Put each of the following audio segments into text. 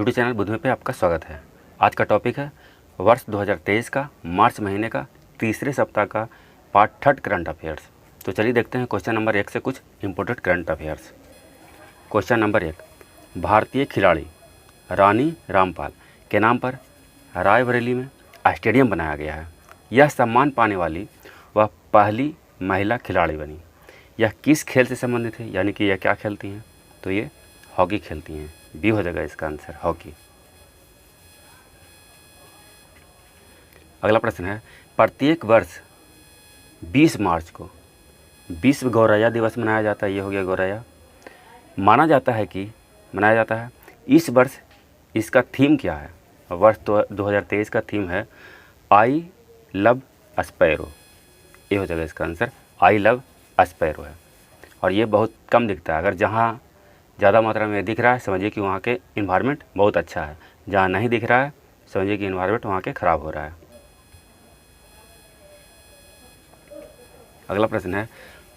YouTube channel बुध में पे आपका स्वागत है। आज का टॉपिक है वर्ष 2023 का मार्च महीने का तीसरे सप्ताह का पार्ट 3 करंट अफेयर्स। तो चलिए देखते हैं क्वेश्चन नंबर 1 से कुछ important current affairs. Question number 1, भारतीय खिलाड़ी रानी रामपाल के नाम पर रायबरेली में स्टेडियम बनाया गया है। यह सम्मान पाने वाली वह पहली महिला खिलाड़ी बनी। यह किस खेल से संबंधित है, यानी कि यह क्या खेलती हैं? तो ये हॉकी खेलती हैं। बी हो जाएगा इसका आंसर, हॉकी। अगला प्रश्न है, प्रत्येक वर्ष 20 मार्च को विश्व गौरैया दिवस मनाया जाता है। ये हो गया गौरैया। माना जाता है कि मनाया जाता है। इस वर्ष इसका थीम क्या है? वर्ष 2023 का थीम है आई लव स्पैरो। ये हो जाएगा इसका आंसर, आई लव स्पैरो है। और ये बहुत कम दिखता है। अगर जहाँ ज़्यादा मात्रा में दिख रहा है समझिए कि वहाँ के इन्वायरमेंट बहुत अच्छा है, जहाँ नहीं दिख रहा है समझिए कि इन्वायरमेंट वहाँ के ख़राब हो रहा है। अगला प्रश्न है,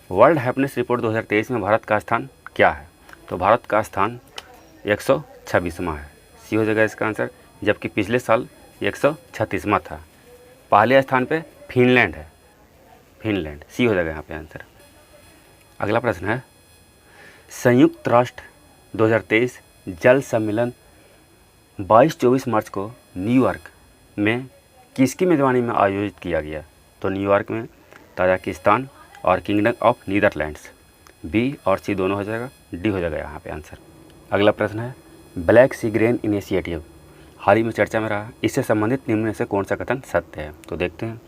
वर्ल्ड हैप्पीनेस रिपोर्ट 2023 में भारत का स्थान क्या है? तो भारत का स्थान 126वां है। सी हो जाएगा इसका आंसर, जबकि पिछले साल 136वां था। पहले स्थान पे फिनलैंड है, फिनलैंड। सी हो जाएगा यहाँ पे आंसर। अगला प्रश्न है, संयुक्त राष्ट्र 2023 जल सम्मेलन 22-24 मार्च को न्यूयॉर्क में किसकी मेज़बानी में आयोजित किया गया? तो न्यूयॉर्क में ताजिकिस्तान और किंगडम ऑफ नीदरलैंड्स। बी और सी दोनों हो जाएगा, डी हो जाएगा यहाँ पे आंसर। अगला प्रश्न है, ब्लैक सी ग्रेन इनिशिएटिव हाल ही में चर्चा में रहा। इससे संबंधित निम्न में से कौन सा कथन सत्य है? तो देखते हैं।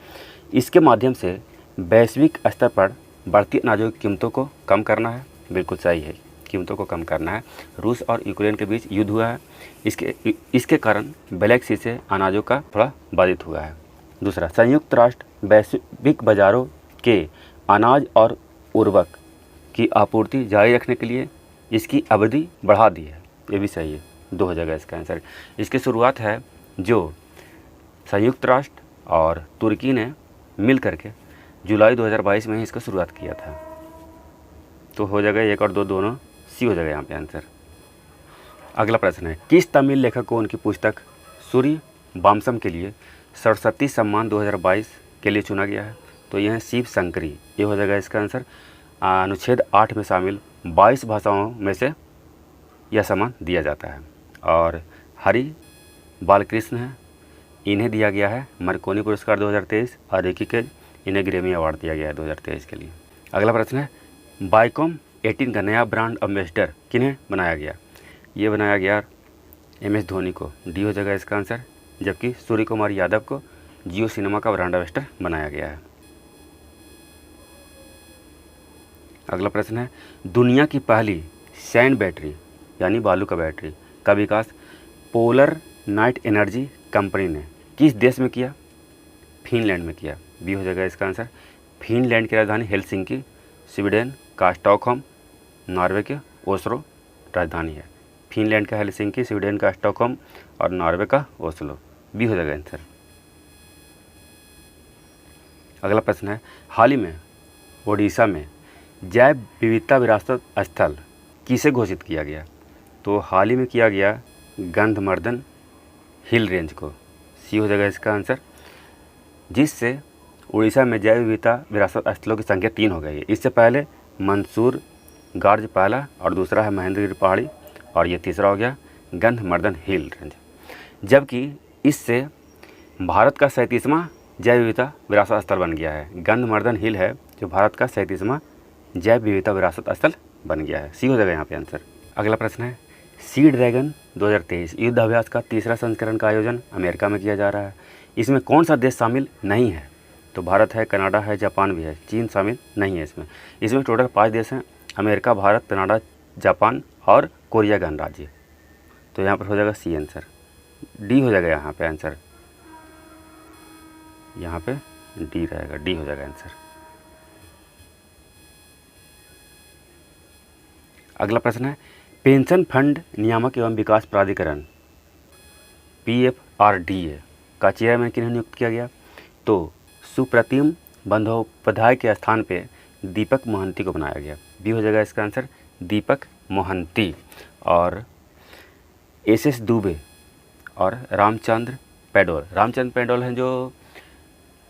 इसके माध्यम से वैश्विक स्तर पर बढ़ती अनाजों की कीमतों को कम करना है। बिल्कुल सही है, कीमतों को कम करना है। रूस और यूक्रेन के बीच युद्ध हुआ है, इसके कारण ब्लैक सी से अनाजों का थोड़ा बाधित हुआ है। दूसरा, संयुक्त राष्ट्र वैश्विक बाज़ारों के अनाज और उर्वरक की आपूर्ति जारी रखने के लिए इसकी अवधि बढ़ा दी है। ये भी सही है, 2 हो जाएगा इसका आंसर। इसकी शुरुआत है जो संयुक्त राष्ट्र और तुर्की ने मिल करके जुलाई 2022 में ही इसका शुरुआत किया था। तो हो जाएगा 1 और 2 दोनों सी हो जाएगा यहाँ पे आंसर। अगला प्रश्न है, किस तमिल लेखक को उनकी पुस्तक सूर्य वामसम के लिए सरस्वती सम्मान 2022 के लिए चुना गया है? तो यह है शिव शंकरी। ये हो जाएगा इसका आंसर। अनुच्छेद 8 में शामिल 22 भाषाओं में से यह सम्मान दिया जाता है। और हरि बालकृष्ण है, इन्हें दिया गया है मरकोनी पुरस्कार 2023 और ऋषिकेश इन्हें ग्रैमी अवार्ड दिया गया है 2023 के लिए। अगला प्रश्न है, बाइकॉम 18 का नया ब्रांड एम्बेसडर किन्हें बनाया गया? ये बनाया गया MS धोनी को। डी हो जाएगा इसका आंसर, जबकि सूर्य कुमार यादव को जियो सिनेमा का ब्रांड एम्बेसडर बनाया गया है। अगला प्रश्न है, दुनिया की पहली सैंड बैटरी यानी बालू का बैटरी का विकास पोलर नाइट एनर्जी कंपनी ने किस देश में किया? फिनलैंड में किया। बी हो जाएगा इसका आंसर। फिनलैंड की राजधानी हेलसिंकी, स्वीडन का स्टॉकहोम, नॉर्वे के ओस्लो राजधानी है। फिनलैंड का हेलसिंकी, स्वीडन का स्टॉकहोम और नॉर्वे का ओस्लो। बी हो जाएगा आंसर। अगला प्रश्न है, हाल ही में ओडिशा में जैव विविधता विरासत स्थल किसे घोषित किया गया? तो हाल ही में किया गया गंधमर्दन हिल रेंज को। सी हो जाएगा इसका आंसर, जिससे उड़ीसा में जैव विविधता विरासत स्थलों की संख्या 3 हो गई है। इससे पहले मंसूर गार्ज पहला और दूसरा है महेंद्रगिरी पहाड़ी और ये तीसरा हो गया गंधमर्दन हिल रेंज। जबकि इससे भारत का 37वां जैव विविधता विरासत स्थल बन गया है। गंधमर्दन हिल है जो भारत का 37वां जैव विविधता विरासत स्थल बन गया है। सी हो जाएगा यहाँ पे आंसर। अगला प्रश्न है, सी ड्रैगन 2023 युद्ध अभ्यास का तीसरा संस्करण का आयोजन अमेरिका में किया जा रहा है। इसमें कौन सा देश शामिल नहीं है? तो भारत है, कनाडा है, जापान भी है, चीन शामिल नहीं है इसमें। इसमें टोटल 5 देश हैं, अमेरिका, भारत, कनाडा, जापान और कोरिया गणराज्य। तो यहाँ पर हो जाएगा सी आंसर। डी हो जाएगा यहाँ पे आंसर, यहाँ पे डी रहेगा, डी हो जाएगा आंसर। अगला प्रश्न है, पेंशन फंड नियामक एवं विकास प्राधिकरण PFRDA का चेयरमैन किन्हें नियुक्त किया गया? तो सुप्रतिम बंदोपाध्याय के स्थान पे दीपक मोहंती को बनाया गया। बी हो जाएगा इसका आंसर, दीपक मोहंती। और एस दुबे और रामचंद्र पौडेल। रामचंद्र पौडेल हैं जो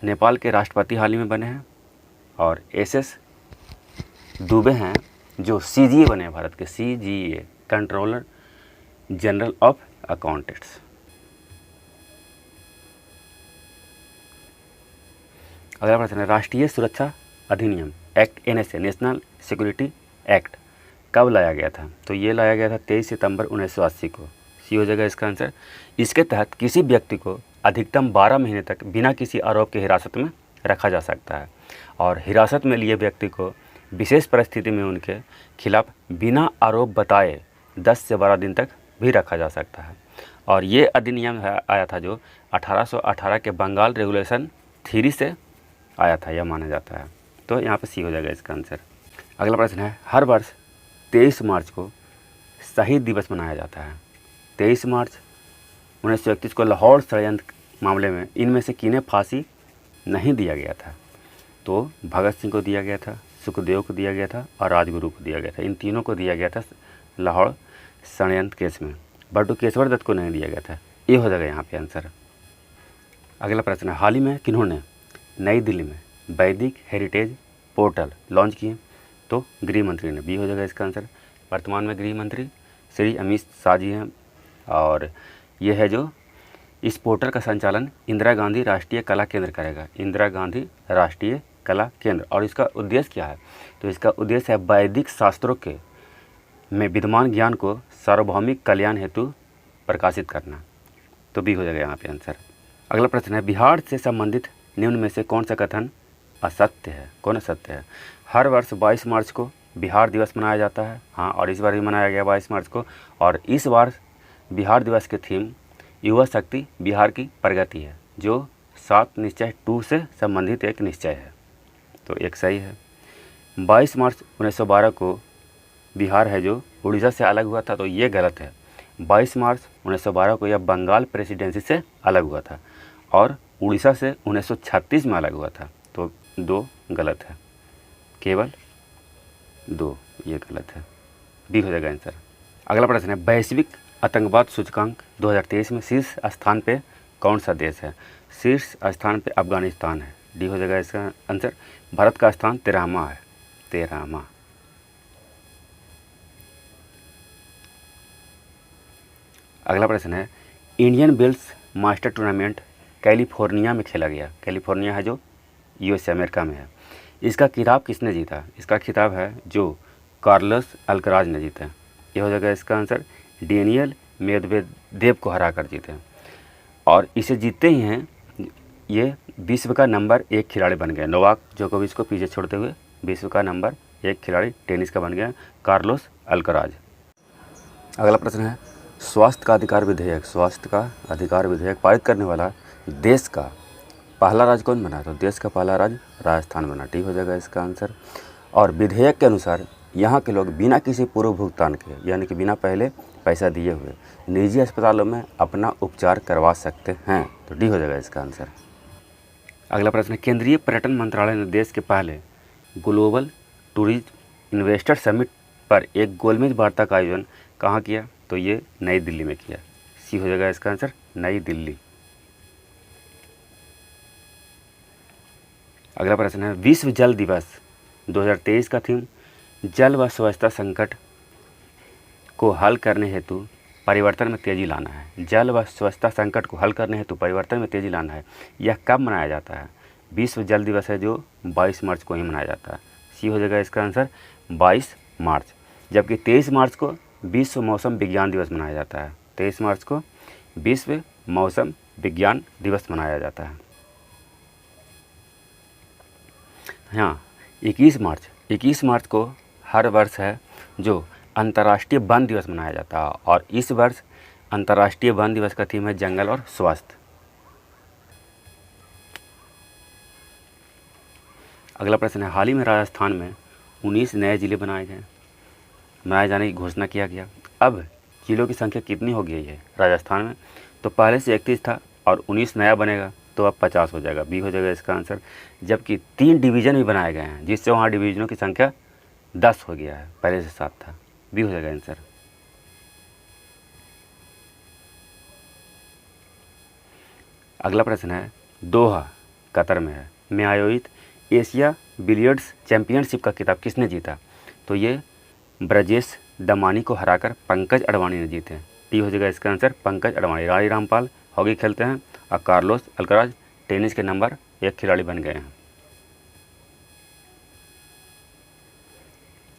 नेपाल के राष्ट्रपति हाल ही में बने हैं, और एस दुबे हैं जो CGA बने हैं, भारत के CGA controller general of accountants. अगला प्रश्न है, राष्ट्रीय सुरक्षा अधिनियम act NSA national security act कब लाया गया था? तो ये लाया गया था 23 सितंबर 1980 को। सी हो जाएगा इसका आंसर। इसके तहत किसी व्यक्ति को अधिकतम 12 महीने तक बिना किसी आरोप के हिरासत में रखा जा सकता है, और हिरासत में लिए व्यक्ति को विशेष परिस्थिति में उनके खिलाफ बिना आरोप बताए 10 से 12 दिन तक भी रखा जा सकता है। और ये अधिनियम आया था जो 1818 के बंगाल रेगुलेशन 3 से आया था, यह माना जाता है। तो यहाँ पे सी हो जाएगा इसका आंसर। अगला प्रश्न है, हर वर्ष 23 मार्च को शहीद दिवस मनाया जाता है। 23 मार्च 1931 को लाहौर षड्यंत्र मामले में इनमें से किन्हें फांसी नहीं दिया गया था? तो भगत सिंह को दिया गया था, सुखदेव को दिया गया था और राजगुरु को दिया गया था। इन तीनों को दिया गया था लाहौर षड्यंत्र केस में। बटुकेश्वर दत्त को नहीं दिया गया था। ये हो जाएगा यहाँ पे आंसर। अगला प्रश्न है, हाल ही में किन्होंने नई दिल्ली में वैदिक हेरिटेज पोर्टल लॉन्च किए? तो गृह मंत्री ने। बी हो जाएगा इसका आंसर। वर्तमान में गृह मंत्री श्री अमित शाह जी हैं, और ये है जो इस पोर्टल का संचालन इंदिरा गांधी राष्ट्रीय कला केंद्र करेगा। इंदिरा गांधी राष्ट्रीय कला केंद्र। और इसका उद्देश्य क्या है? तो इसका उद्देश्य है वैदिक शास्त्रों के में विद्यमान ज्ञान को सार्वभौमिक कल्याण हेतु प्रकाशित करना। तो बी हो जाएगा यहाँ पे आंसर। अगला प्रश्न है, बिहार से संबंधित निम्न में से कौन सा कथन असत्य है? कौन असत्य है? हर वर्ष 22 मार्च को बिहार दिवस मनाया जाता है। हाँ, और इस बार भी मनाया गया 22 मार्च को। और इस बार बिहार दिवस की थीम युवा शक्ति बिहार की प्रगति है, जो 7 निश्चय 2 से संबंधित एक निश्चय है। तो एक सही है। 22 मार्च 1912 को बिहार है जो उड़ीसा से अलग हुआ था, तो ये गलत है। 22 मार्च 1912 को यह बंगाल प्रेसिडेंसी से अलग हुआ था, और उड़ीसा से 1936 में अलग हुआ था। तो 2 गलत है, केवल 2 ये गलत है। बी हो जाएगा आंसर। अगला प्रश्न है, वैश्विक आतंकवाद सूचकांक 2023 में शीर्ष स्थान पे कौन सा देश है? शीर्ष स्थान पे अफगानिस्तान है। डी हो जाएगा इसका आंसर। भारत का स्थान 13वां है, 13वां। अगला प्रश्न है, Indian Wells master tournament California में खेला गया। कैलिफोर्निया है जो USA अमेरिका में है। इसका खिताब किसने जीता? इसका खिताब है जो कार्लोस अल्कराज ने जीता। ये हो जाएगा इसका आंसर। डेनियल मेदवेदेव को हरा कर जीते, और इसे जीतते ही हैं ये विश्व का नंबर 1 खिलाड़ी बन गए। नोवाक जोकोविच को पीछे छोड़ते हुए विश्व का नंबर 1 खिलाड़ी टेनिस का बन गया कार्लोस अल्कराज। अगला प्रश्न है, स्वास्थ्य का अधिकार विधेयक पारित करने वाला देश का पहला राज्य कौन बना? तो देश का पहला राज्य राजस्थान बना। ठीक हो जाएगा इसका आंसर। और विधेयक के अनुसार यहाँ के लोग बिना किसी पूर्व भुगतान के, यानी कि बिना पहले पैसा दिए हुए, निजी अस्पतालों में अपना उपचार करवा सकते हैं। तो डी हो जाएगा इसका आंसर। अगला प्रश्न, केंद्रीय पर्यटन मंत्रालय ने देश के पहले ग्लोबल टूरिज्म इन्वेस्टर समिट पर एक गोलमेज वार्ता का आयोजन कहाँ किया? तो ये नई दिल्ली में किया। सी हो जाएगा इसका आंसर, नई दिल्ली। अगला प्रश्न है, विश्व जल दिवस 2023 का थीम जल व स्वच्छता संकट को हल करने हेतु परिवर्तन में तेजी लाना है। जल व स्वच्छता संकट को हल करने हेतु परिवर्तन में तेजी लाना है। यह कब मनाया जाता है? विश्व जल दिवस है जो 22 मार्च को ही मनाया जाता है। सी हो जाएगा इसका आंसर, 22 मार्च। जबकि 23 मार्च को विश्व मौसम विज्ञान दिवस मनाया जाता है। 23 मार्च को विश्व मौसम विज्ञान दिवस मनाया जाता है। हाँ, 21 मार्च को हर वर्ष है जो अंतर्राष्ट्रीय वन दिवस मनाया जाता है, और इस वर्ष अंतर्राष्ट्रीय वन दिवस का थीम है जंगल और स्वास्थ्य। अगला प्रश्न है, हाल ही में राजस्थान में 19 नए जिले बनाए जाने की घोषणा किया गया। अब जिलों की संख्या कितनी हो गई है राजस्थान में? तो पहले से 31 था और 19 नया बनेगा, तो अब 50 हो जाएगा। बी हो जाएगा इसका आंसर। जबकि 3 डिवीज़न भी बनाए गए हैं, जिससे वहाँ डिवीज़नों की संख्या 10 हो गया है, पहले से 7 था। बी हो जाएगा आंसर। अगला प्रश्न है, दोहा कतर में आयोजित एशिया बिलियर्ड्स चैंपियनशिप का खिताब किसने जीता? तो ये ब्रजेश दमानी को हराकर पंकज अडवाणी ने जीते हैं। टी हो जाएगा इसका आंसर, पंकज अडवाणी। रानी रामपाल हॉकी खेलते हैं और कार्लोस अल्कराज टेनिस के नंबर 1 खिलाड़ी बन गए हैं।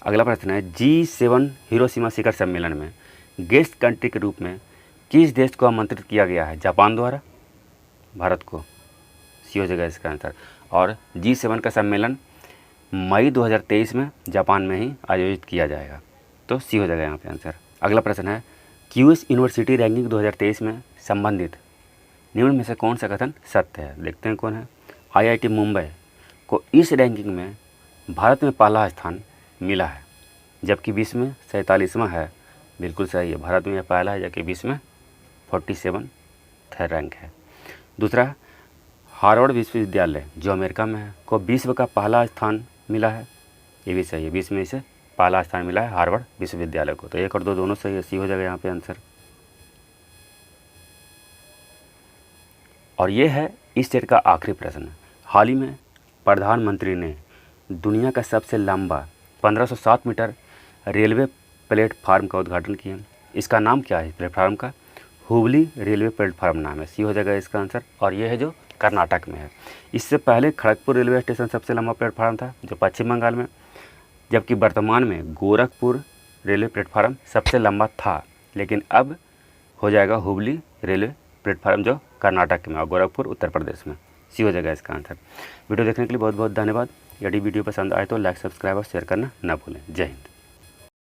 अगला प्रश्न है, G7 हिरोशिमा शिखर सम्मेलन में गेस्ट कंट्री के रूप में किस देश को आमंत्रित किया गया है? जापान द्वारा, भारत को। सी हो जाएगा इसका आंसर। और G7 का सम्मेलन मई 2023 में जापान में ही आयोजित किया जाएगा, तो सी हो जाएगा यहाँ पे आंसर। अगला प्रश्न है, क्यूएस यूनिवर्सिटी रैंकिंग 2023 में संबंधित निम्न में से कौन सा कथन सत्य है? देखते हैं कौन है। IIT मुंबई को इस रैंकिंग में भारत में पहला स्थान मिला है, जबकि विश्व में 47वां है। बिल्कुल सही है, भारत में यह पहला है, जबकि विश्व में 47 रैंक है। दूसरा, हार्वर्ड विश्वविद्यालय जो अमेरिका में है को विश्व का पहला स्थान मिला है। ये भी सही है, विश्व में इसे पहला स्थान मिला है हार्वर्ड विश्वविद्यालय को। तो 1 और 2 दोनों सही है, सी हो जाएगा यहाँ पे आंसर। और ये है इस सेट का आखिरी प्रश्न। हाल ही में प्रधानमंत्री ने दुनिया का सबसे लंबा 1507 मीटर रेलवे प्लेटफार्म का उद्घाटन किया। इसका नाम क्या है प्लेटफार्म का? हुबली रेलवे प्लेटफार्म नाम है, सी हो जाएगा इसका आंसर। और ये है जो कर्नाटक में है। इससे पहले खड़गपुर रेलवे स्टेशन सबसे लंबा प्लेटफार्म था जो पश्चिम बंगाल में, जबकि वर्तमान में गोरखपुर रेलवे प्लेटफार्म सबसे लंबा था, लेकिन अब हो जाएगा हुबली रेलवे प्लेटफार्म जो कर्नाटक में और गोरखपुर उत्तर प्रदेश में। सी हो जाएगा इसका आंसर। वीडियो देखने के लिए बहुत बहुत धन्यवाद। यदि वीडियो पसंद आए तो लाइक, सब्सक्राइब और शेयर करना ना भूलें। जय हिंद।